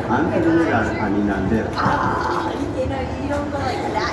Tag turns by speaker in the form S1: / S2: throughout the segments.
S1: アンテナがカニなんで、
S2: ああ、いけない、いろんな色が。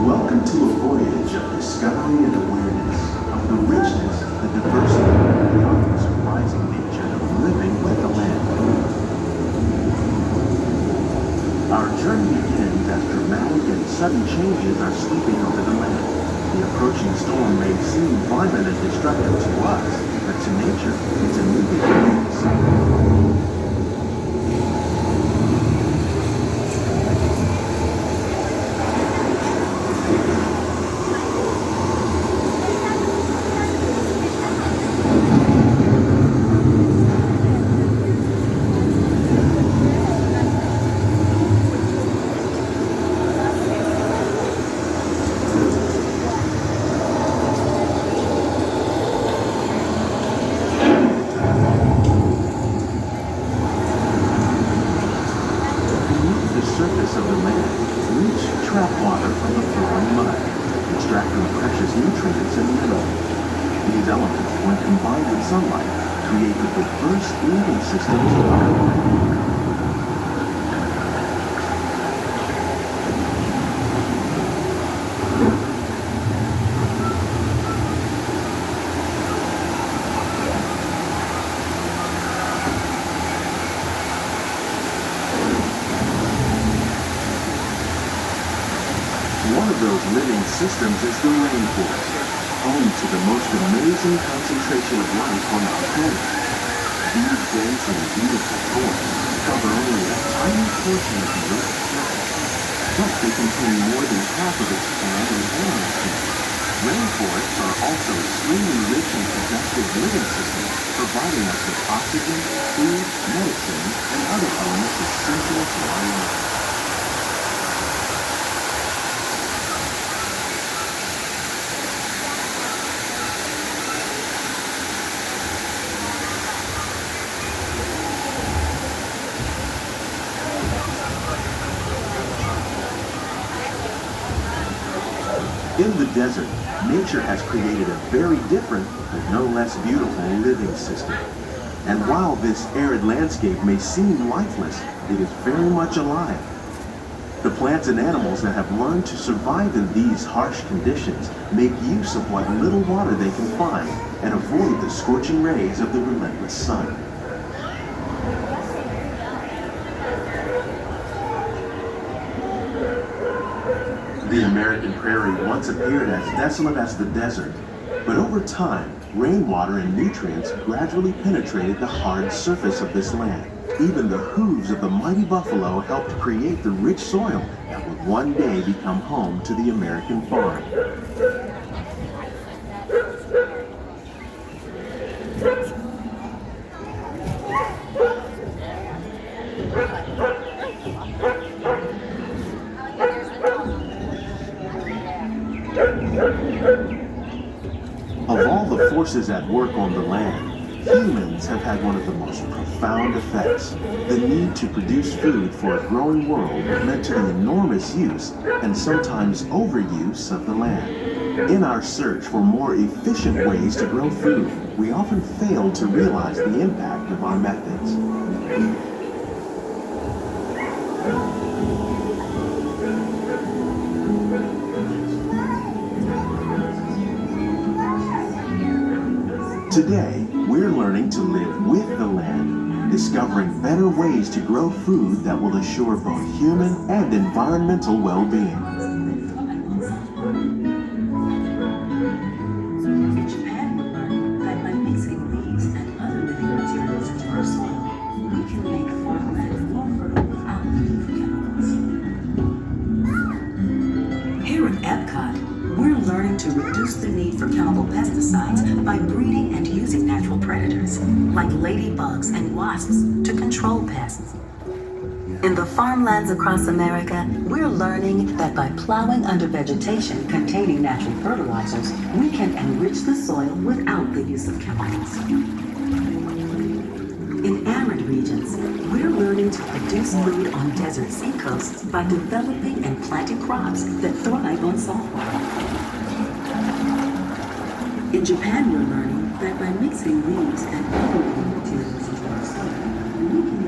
S3: Welcome to a voyage of discovery and awareness of the richness, the diversity, and the often surprising nature of living with the land. Our journey begins as dramatic and sudden changes are sweeping over the land. The approaching storm may seem violent and destructive to us, but to nature, it's a new beginning. Surface of the land, rich trap water from the flowing mud, extracting precious nutrients and minerals. These elements, when combined with sunlight, create the diverse living systems of our planet. One of those living systems is the rainforest, home to the most amazing concentration of life on our planet. These dense and beautiful forests cover only a tiny portion of the Earth's surface, but they contain more than half of its plant and animal kingdom. Rainforests are also extremely rich and productive living systems, providing us with oxygen, food, medicine, and other elements essential to our life. In the desert, nature has created a very different, but no less beautiful living system. And while this arid landscape may seem lifeless, it is very much alive. The plants and animals that have learned to survive in these harsh conditions make use of what little water they can find and avoid the scorching rays of the relentless sun. The American prairie once appeared as desolate as the desert, but over time, rainwater and nutrients gradually penetrated the hard surface of this land. Even the hooves of the mighty buffalo helped create the rich soil that would one day become home to the American farm. Of all the forces at work on the land, humans have had one of the most profound effects. The need to produce food for a growing world led to the enormous use and sometimes overuse of the land. In our search for more efficient ways to grow food, we often fail to realize the impact of our methods. Today, we're learning to live with the land, discovering better ways to grow food that will assure both human and environmental well-being.
S4: In Japan, we learned that by mixing leaves and other living materials into our soil, we can make farmland more fertile without needing chemicals. Here at Epcot, we're learning to reduce the need for chemical pesticides by breeding and using natural predators, like ladybugs and wasps, to control pests. In the farmlands across America, we're learning that by plowing under vegetation containing natural fertilizers, we can enrich the soil without the use of chemicals. In intelligence, we're learning to produce food on desert seacoasts by developing and planting crops that thrive on salt water. In Japan, we're learning that by mixing leaves and other raw materials into our soil, we can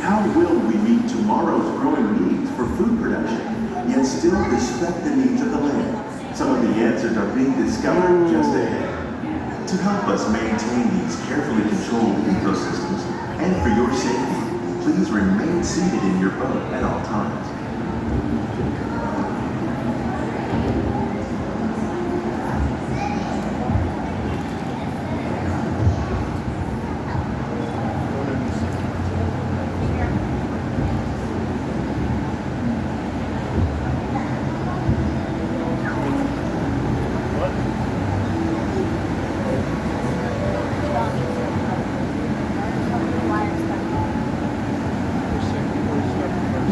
S3: How will we meet tomorrow's growing needs for food production, yet still respect the needs of the land? Some of the answers are being discovered just ahead. To help us maintain these carefully controlled ecosystems, and for your safety, please remain seated in your boat at all times.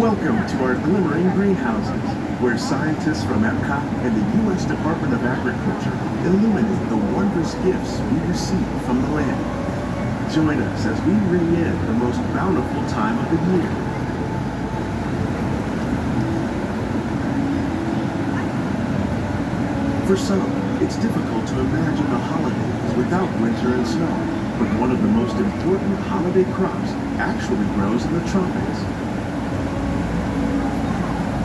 S3: Welcome to our Glimmering greenhouses, where scientists from Epcot and the U.S. Department of Agriculture illuminate the wondrous gifts we receive from the land. Join us as we ring in the most bountiful time of the year. For some, it's difficult to imagine the holidays without winter and snow, but one of the most important holiday crops actually grows in the tropics.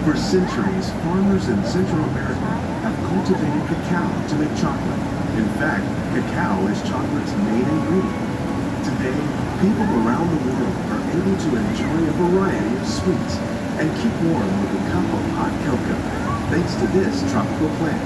S3: For centuries, farmers in Central America have cultivated cacao to make chocolate. In fact, cacao is chocolate's main ingredient. Today, people around the world are able to enjoy a variety of sweets and keep warm with a cup of hot cocoa, thanks to this tropical plant.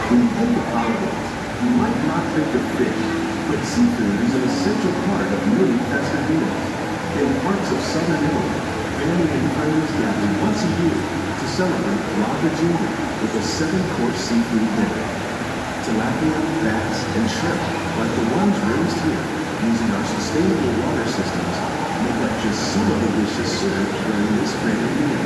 S3: When you think of holidays, you might not think of fish, but seafood is an essential part of many festive meals. In parts of southern Italy, family and friends gather once a year to celebrate La Junior with a 7-course seafood dinner. Tilapia, bass, and shrimp, like the ones raised here, using our sustainable water systems, make up just some of the dishes served during this family meal.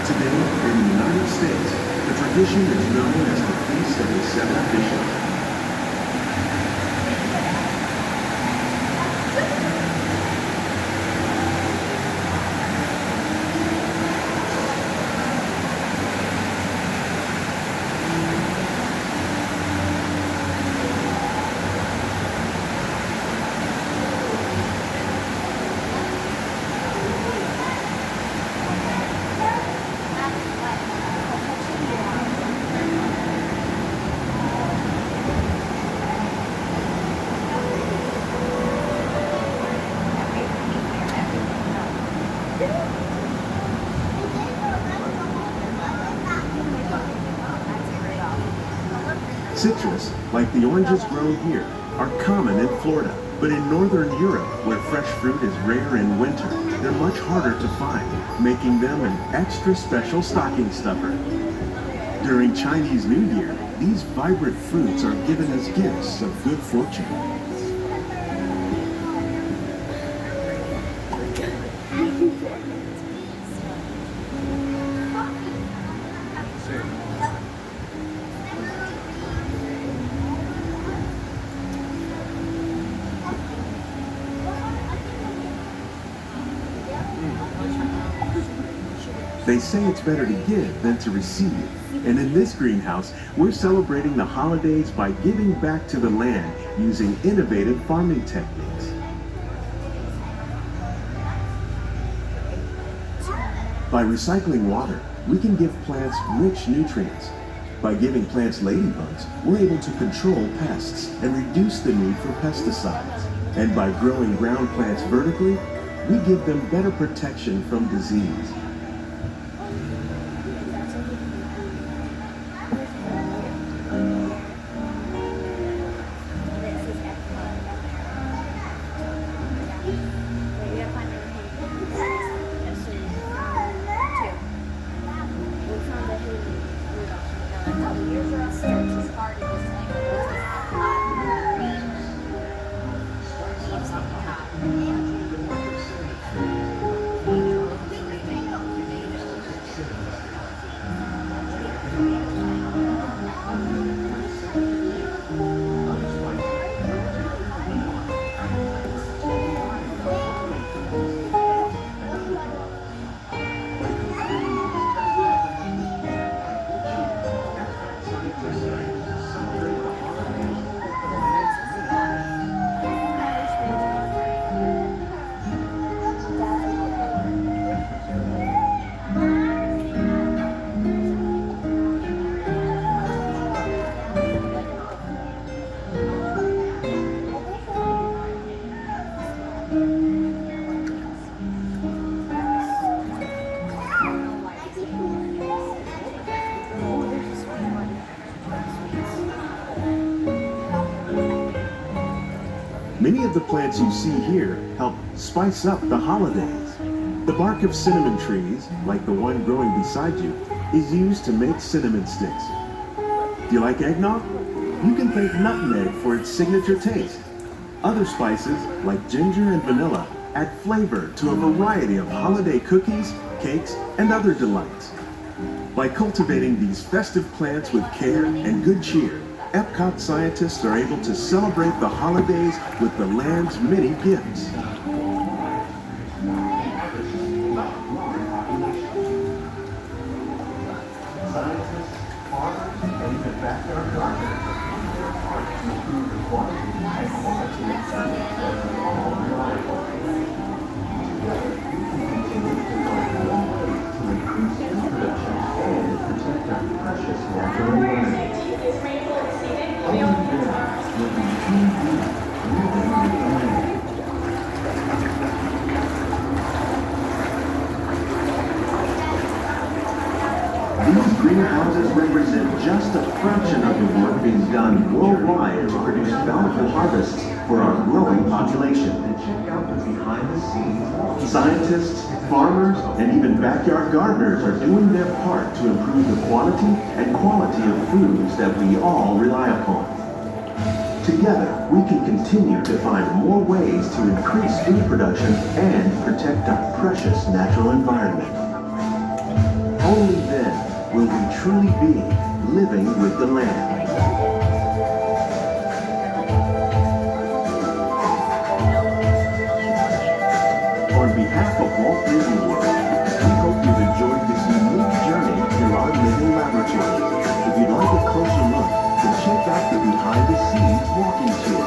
S3: Today, in the United States, the tradition is known as the Feast of the Seven Fishes. Citrus, like the oranges grown here, are common in Florida, but in northern Europe, where fresh fruit is rare in winter, they're much harder to find, making them an extra special stocking stuffer. During Chinese New Year, these vibrant fruits are given as gifts of good fortune. They say it's better to give than to receive. And in this greenhouse, we're celebrating the holidays by giving back to the land using innovative farming techniques. By recycling water, we can give plants rich nutrients. By giving plants ladybugs, we're able to control pests and reduce the need for pesticides. And by growing ground plants vertically, we give them better protection from disease. Many of the plants you see here help spice up the holidays. The bark of cinnamon trees, like the one growing beside you, is used to make cinnamon sticks. Do you like eggnog? You can thank nutmeg for its signature taste. Other spices, like ginger and vanilla, add flavor to a variety of holiday cookies, cakes, and other delights. By cultivating these festive plants with care and good cheer, Epcot scientists are able to celebrate the holidays with the land's many gifts.
S1: Scientists, farmers, and even backyard gardeners are doing their part to improve the quantity and quality of food that we all rely on. Together, we can continue to find more ways to increase food production and protect our precious natural environment. Only then will we truly be living with the land. These greenhouses represent just a fraction of the work being done worldwide to produce bountiful harvests for our growing population. And check out the behind the scenes. Scientists, farmers, and even backyard gardeners are doing their part to improve the quantity and quality of foods that we all rely upon. Together, we can continue to find more ways to increase food production and protect our precious natural environment. Only then will we truly be living with the land. On behalf of Walt Disney World, we hope you've enjoyed this unique journey through our living laboratory. If you'd like a closer look, then check out the behind-the-scenes walking tour.